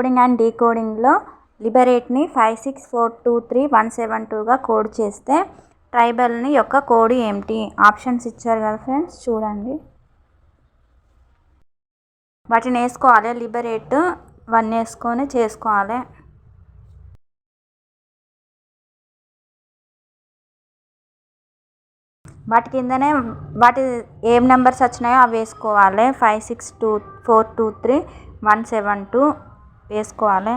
Coding and డీకోడింగ్లో లిబరేట్ని 56423172గా code చేస్తే ట్రైబల్ని యొక్క code ఏమిటి? ఆప్షన్స్ ఇచ్చారు కదా ఫ్రెండ్స్, చూడండి. వాటిని వేసుకోవాలి. లిబరేట్ 1 వేసుకొని చేసుకోవాలి. వాటి కిందనే వాటి ఏం నెంబర్స్ వచ్చినాయో అవి వేసుకోవాలి. 56423172 వేసుకోవాలి.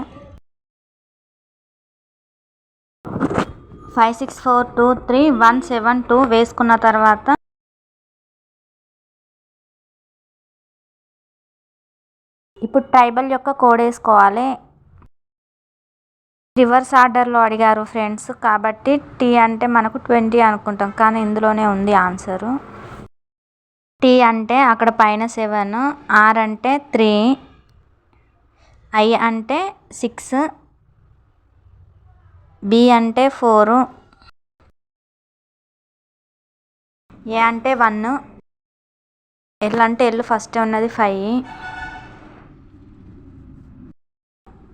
56423172 వేసుకున్న తర్వాత ఇప్పుడు ట్రైబల్ యొక్క కోడ్ వేసుకోవాలి. రివర్స్ ఆర్డర్లో అడిగారు ఫ్రెండ్స్, కాబట్టి టీ అంటే మనకు 20 అనుకుంటాం, కానీ ఇందులోనే ఉంది ఆన్సరు. టీ అంటే అక్కడ పైన 7, ఆర్ అంటే 3, ఐ అంటే 6, బి అంటే 4, ఏ అంటే 1, ఎల్ అంటే ఎల్ ఫస్ట్ ఉన్నది 5.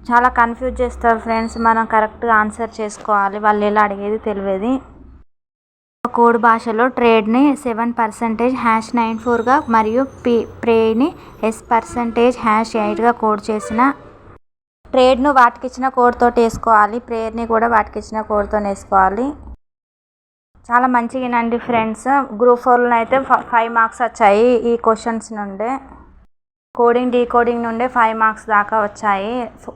చాలా కన్ఫ్యూజ్ చేస్తారు ఫ్రెండ్స్, మనం కరెక్ట్గా ఆన్సర్ చేసుకోవాలి. వాళ్ళు ఎలా అడిగేది తెలియదు. కోడ్ భాషలో ట్రేడ్ని 7% #94గా మరియు ప్రేని S%8గా కోడ్ చేసిన ట్రేడ్ను వాటికిచ్చిన కోడ్తో వేసుకోవాలి. ప్రేయర్ని కూడా వాటికిచ్చిన కోడ్తో వేసుకోవాలి. చాలా మంచిగానండి ఫ్రెండ్స్. గ్రూప్ 4లో అయితే 5 మార్క్స్ వచ్చాయి ఈ క్వశ్చన్స్ నుండే. కోడింగ్ డీకోడింగ్ నుండే 5 మార్క్స్ దాకా వచ్చాయి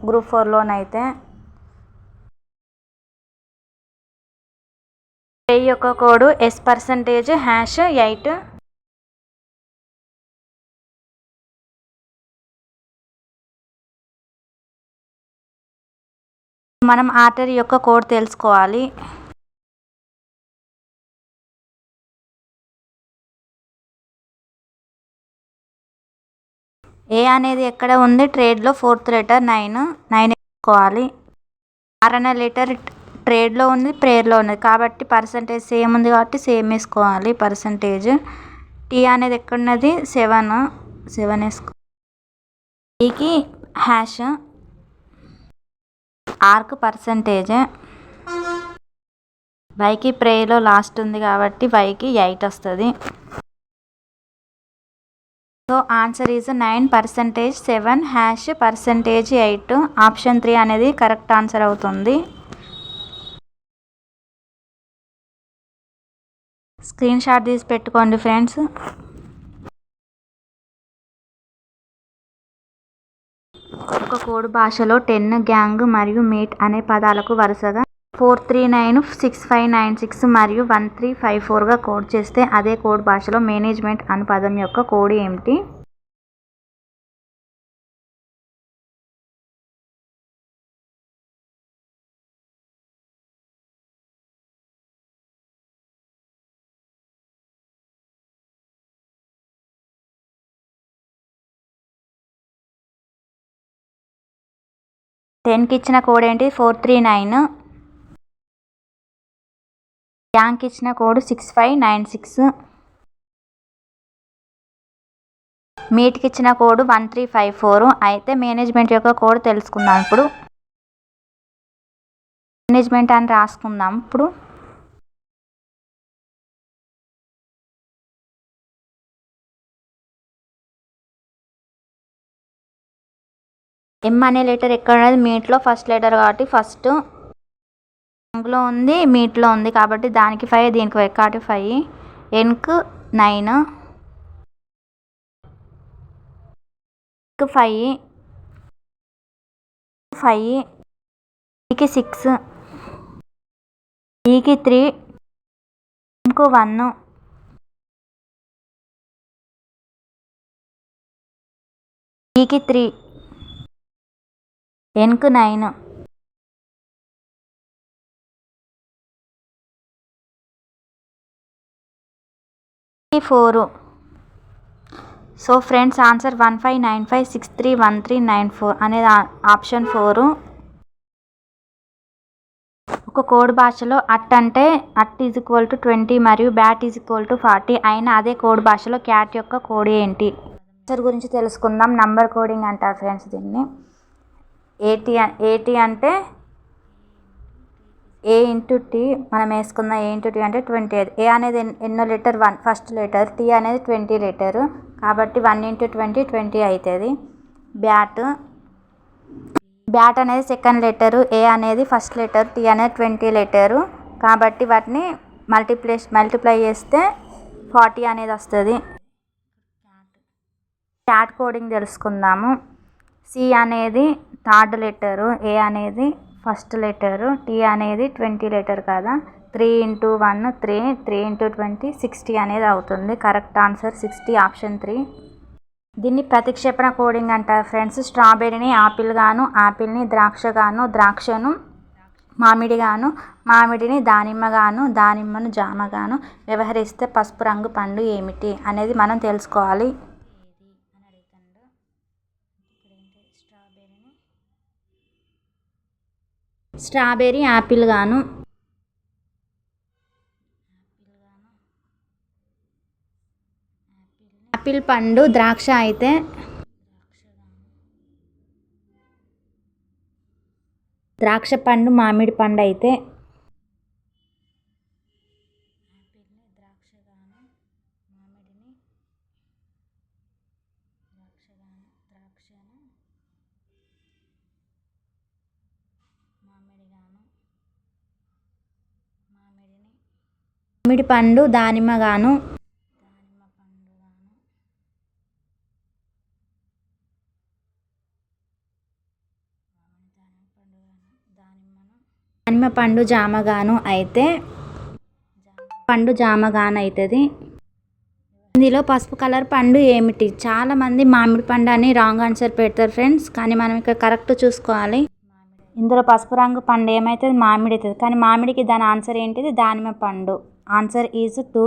గ్రూప్ 4లోనైతే. ప్రే యొక్క కోడ్ S%#8. మనం ఆర్టరీ యొక్క కోడ్ తెలుసుకోవాలి. ఏ అనేది ఎక్కడ ఉంది? ట్రేడ్లో 4th లెటర్ 9 వేసుకోవాలి. ఆర్ అనే లెటర్ ట్రేడ్లో ఉంది, ప్రేయర్లో ఉంది, కాబట్టి పర్సంటేజ్ సేమ్ ఉంది కాబట్టి సేమ్ వేసుకోవాలి పర్సంటేజ్. టీ అనేది ఎక్కడున్నది? 7 వేసుకోవాలి. టీకి హ్యాష్, ఆర్కు పర్సంటేజ్, వైకి ప్రేయర్లో లాస్ట్ ఉంది కాబట్టి వైకి 8 వస్తుంది. So answer is 9%, 7 %8. ఆప్షన్ 3 అనేది కరెక్ట్ ఆన్సర్ అవుతుంది. స్క్రీన్ షాట్ తీసి పెట్టుకోండి ఫ్రెండ్స్. ఒక కోడ్ భాషలో 10 గ్యాంగ్ మరియు మీట్ అనే పదాలకు వరుసగా 439, 6596 మరియు 1354గా కోడ్ చేస్తే అదే కోడ్ భాషలో మేనేజ్మెంట్ అను పదం యొక్క కోడ్ ఏమిటి? టెన్కి ఇచ్చిన కోడ్ ఏంటి? 439. గ్యాంగ్కి ఇచ్చిన కోడ్ 6596. మీట్కి ఇచ్చిన కోడ్ 1354. అయితే మేనేజ్మెంట్ యొక్క కోడ్ తెలుసుకుందాం. ఇప్పుడు మేనేజ్మెంట్ అని రాసుకుందాం. ఇప్పుడు ఎం అనే లెటర్ ఎక్కడ ఉన్నది? మీట్లో ఫస్ట్ లెటర్ కాబట్టి ఫస్ట్ గ్యాంగ్లో ఉంది, మీట్లో ఉంది కాబట్టి దానికి 5, దీనికి 5 కాబట్టి 5. ఎన్కు 9, 5, 5కి 6, ఈకి 3, ఎన్కు 1, ఈకి 3, ఎన్కు 9, 4. సో ఫ్రెండ్స్ ఆన్సర్ 1595631394 అనేది ఆప్షన్ 4. ఒక కోడ్ భాషలో అట్ అంటే అట్ =20 మరియు బ్యాట్ =40 అయినా అదే కోడ్ భాషలో క్యాట్ యొక్క కోడ్ ఏంటి? ఆన్సర్ గురించి తెలుసుకుందాం. నంబర్ కోడింగ్ అంటారు ఫ్రెండ్స్ దీన్ని. ఏటీ అంటే ఏ ఇంటూ టీ మనం వేసుకున్న ఏ ఇంటూ టీ అంటే 20. ఏ అనేది ఎన్నో లెటర్? 1 first letter. టీ అనేది 20 లెటరు కాబట్టి 1 × 20 20 అవుతుంది. బ్యాట్ అనేది సెకండ్ లెటరు. ఏ అనేది ఫస్ట్ లెటర్. టీ అనేది 20 లెటరు కాబట్టి వాటిని మల్టిప్లై చేస్తే 40 అనేది వస్తుంది. క్యాట్ కోడింగ్ తెలుసుకుందాము. సి అనేది థర్డ్ లెటరు. ఏ అనేది ఫస్ట్ లెటరు. టీ అనేది 20 లెటర్ కదా. 3 × 1 3, 3 × 20 60 అనేది అవుతుంది. Correct answer 60, option 3. దీన్ని ప్రతిక్షేపణ కోడింగ్ అంటారు ఫ్రెండ్స్. స్ట్రాబెర్రీని యాపిల్ గాను, యాపిల్ని ద్రాక్ష గాను, ద్రాక్షను మామిడి గాను, మామిడిని దానిమ్మ గాను, దానిమ్మను జామ గాను వ్యవహరిస్తే పసుపు రంగు పండు ఏమిటి అనేది మనం తెలుసుకోవాలి. స్ట్రాబెర్రీ యాపిల్ గాను, యాపిల్ పండు ద్రాక్ష అయితే ద్రాక్ష పండు మామిడి పండు అయితే మామిడి పండు దానిమ్మ గాను, దానిమ్మ పండు జామగాను అయితే పండు జామగాను అవుతుంది. ఇందులో పసుపు కలర్ పండు ఏమిటి? చాలామంది మామిడి పండు అని రాంగ్ ఆన్సర్ పెడతారు ఫ్రెండ్స్, కానీ మనం ఇక్కడ కరెక్ట్ చూసుకోవాలి. ఇందులో పసుపు రంగు పండు ఏమవుతుంది? మామిడి అవుతుంది. కానీ మామిడికి దాని ఆన్సర్ ఏంటిది? దానిమ్మ పండు. Answer is 2.